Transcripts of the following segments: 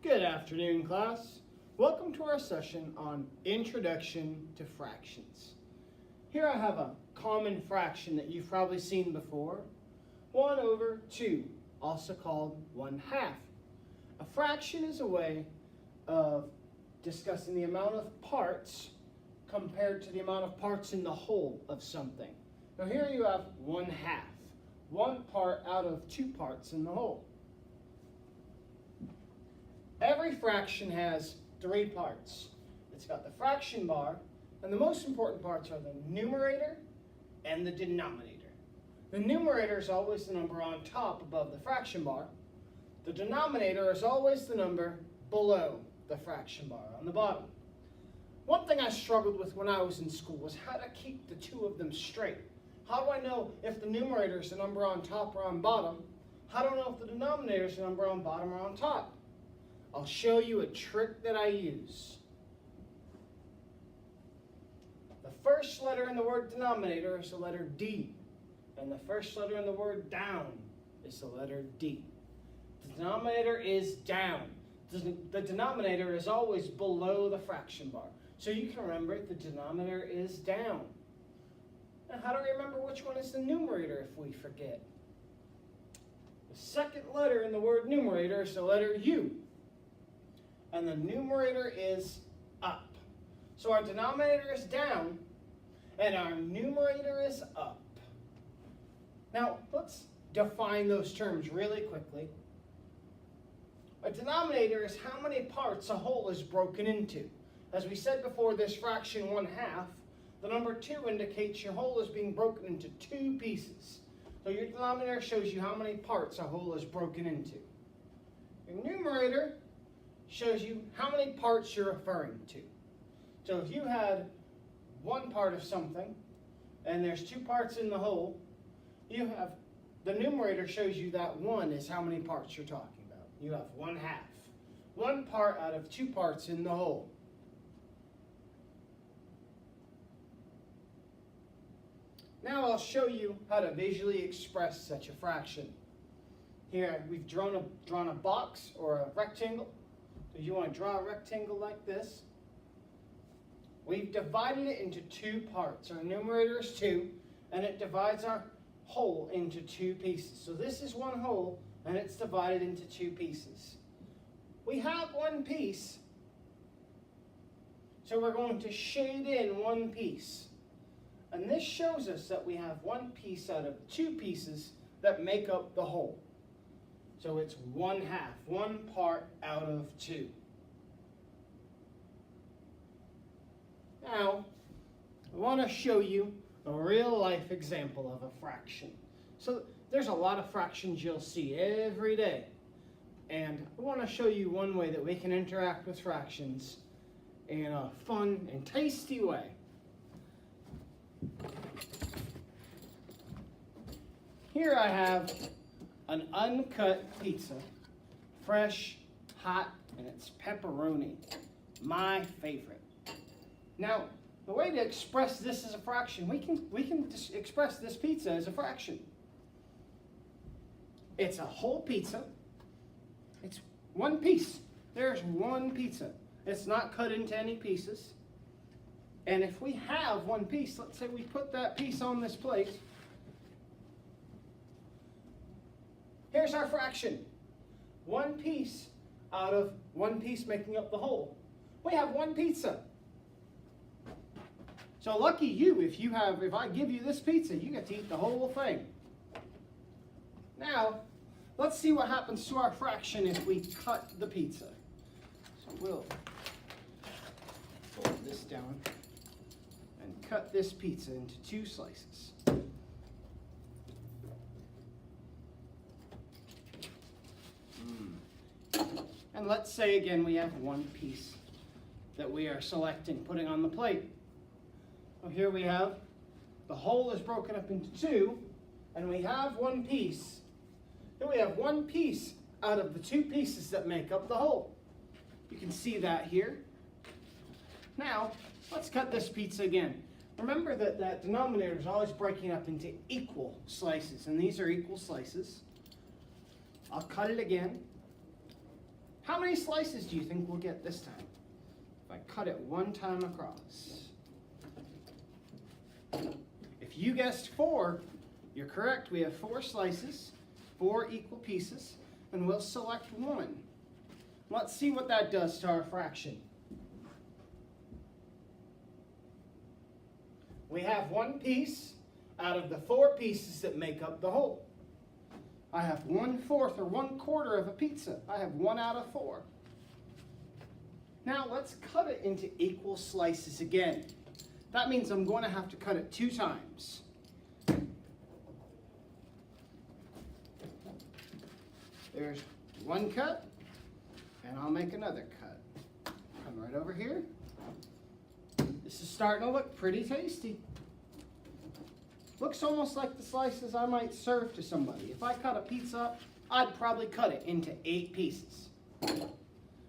Good afternoon, class. Welcome to our session on Introduction to Fractions. Here I have a common fraction that you've probably seen before, 1 over 2, also called 1/2. A fraction is a way of discussing the amount of parts compared to the amount of parts in the whole of something. Now here you have 1/2, one part out of two parts in the whole. Every fraction has three parts. It's got the fraction bar, and the most important parts are the numerator and the denominator. The numerator is always the number on top above the fraction bar. The denominator is always the number below the fraction bar on the bottom. One thing I struggled with when I was in school was how to keep the two of them straight. How do I know if the numerator is the number on top or on bottom? How do I know if the denominator is the number on bottom or on top? I'll show you a trick that I use. The first letter in the word denominator is the letter D, and the first letter in the word down is the letter D. The denominator is down. The denominator is always below the fraction bar. So you can remember it, the denominator is down. Now how do we remember which one is the numerator if we forget? The second letter in the word numerator is the letter U. And the numerator is up. So our denominator is down, and our numerator is up. Now, let's define those terms really quickly. A denominator is how many parts a whole is broken into. As we said before, this fraction 1/2, the number 2 indicates your whole is being broken into two pieces. So your denominator shows you how many parts a whole is broken into. Your numerator shows you how many parts you're referring to. So if you had one part of something and there's two parts in the whole, the numerator shows you that one is how many parts you're talking about. You have 1/2. One part out of two parts in the whole. Now I'll show you how to visually express such a fraction. Here we've drawn a box or a rectangle. So you want to draw a rectangle like this. We've divided it into two parts. Our numerator is 2, and it divides our whole into two pieces. So this is one whole, and it's divided into two pieces. We have one piece, so we're going to shade in one piece. And this shows us that we have one piece out of two pieces that make up the whole. So it's 1/2, one part out of two. Now, I want to show you a real life example of a fraction. So there's a lot of fractions you'll see every day. And I want to show you one way that we can interact with fractions in a fun and tasty way. Here I have an uncut pizza, fresh, hot, and it's pepperoni, my favorite. Now, the way to express this as a fraction, we can express this pizza as a fraction. It's a whole pizza. It's one piece. There's one pizza. It's not cut into any pieces. And if we have one piece, let's say we put that piece on this plate. Here's our fraction. One piece out of one piece making up the whole. We have one pizza. So lucky you, if I give you this pizza, you get to eat the whole thing. Now, let's see what happens to our fraction if we cut the pizza. So we'll fold this down and cut this pizza into two slices. And let's say again we have one piece that we are selecting, putting on the plate. Well, here we have the whole is broken up into two, and we have one piece. Here we have one piece out of the two pieces that make up the whole. You can see that here. Now, let's cut this pizza again. Remember that denominator is always breaking up into equal slices, and these are equal slices. I'll cut it again. How many slices do you think we'll get this time? If I cut it one time across. If you guessed 4, you're correct. We have 4 slices, 4 equal pieces, and we'll select 1. Let's see what that does to our fraction. We have 1 piece out of the 4 pieces that make up the whole. I have 1/4 or 1/4 of a pizza. I have 1 out of 4. Now let's cut it into equal slices again. That means I'm going to have to cut it 2 times. There's 1 cut, and I'll make another cut. Come right over here. This is starting to look pretty tasty. Looks almost like the slices I might serve to somebody. If I cut a pizza up, I'd probably cut it into 8 pieces.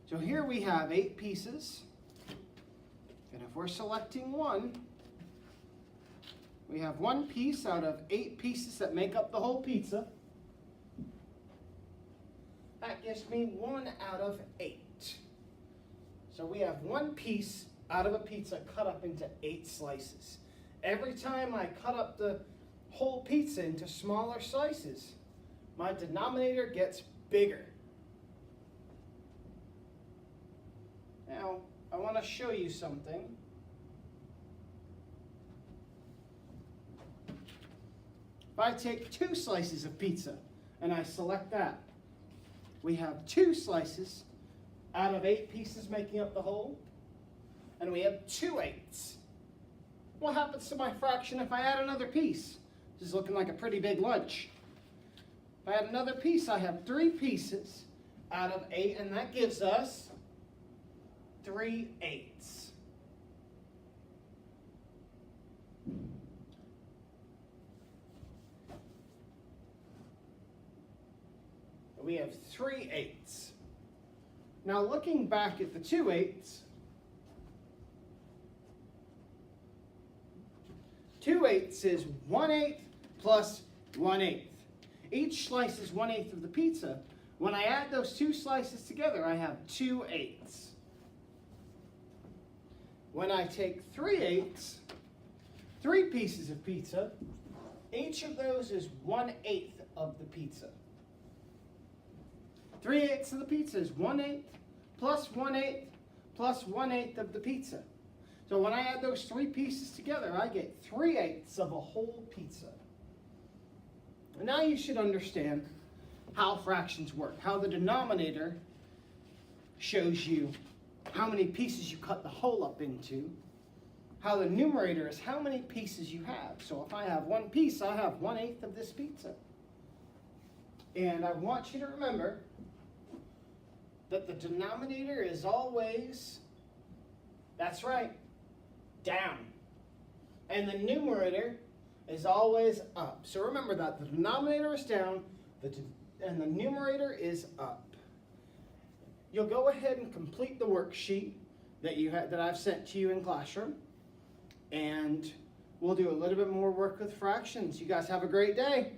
So here we have 8 pieces. And if we're selecting 1, we have 1 piece out of 8 pieces that make up the whole pizza. That gives me 1 out of 8. So we have 1 piece out of a pizza cut up into 8 slices. Every time I cut up the whole pizza into smaller slices, my denominator gets bigger. Now, I want to show you something. If I take 2 slices of pizza and I select that, we have 2 slices out of 8 pieces making up the whole, and we have 2/8. What happens to my fraction if I add another piece? This is looking like a pretty big lunch. If I add another piece, I have 3 pieces out of 8, and that gives us 3/8. We have 3/8. Now looking back at the 2/8, 2/8 is 1/8 plus 1/8. Each slice is 1/8 of the pizza. When I add those 2 slices together, I have 2/8. When I take 3/8, 3 pieces of pizza, each of those is 1/8 of the pizza. 3/8 of the pizza is 1/8 plus 1/8 plus 1/8 of the pizza. So when I add those 3 pieces together, I get 3/8 of a whole pizza. And now you should understand how fractions work, how the denominator shows you how many pieces you cut the whole up into, how the numerator is how many pieces you have. So if I have 1 piece, I have 1/8 of this pizza. And I want you to remember that the denominator is always, that's right, down. And the numerator is always up. So remember that the denominator is down and the numerator is up. You'll go ahead and complete the worksheet that I've sent to you in classroom, and we'll do a little bit more work with fractions. You guys have a great day.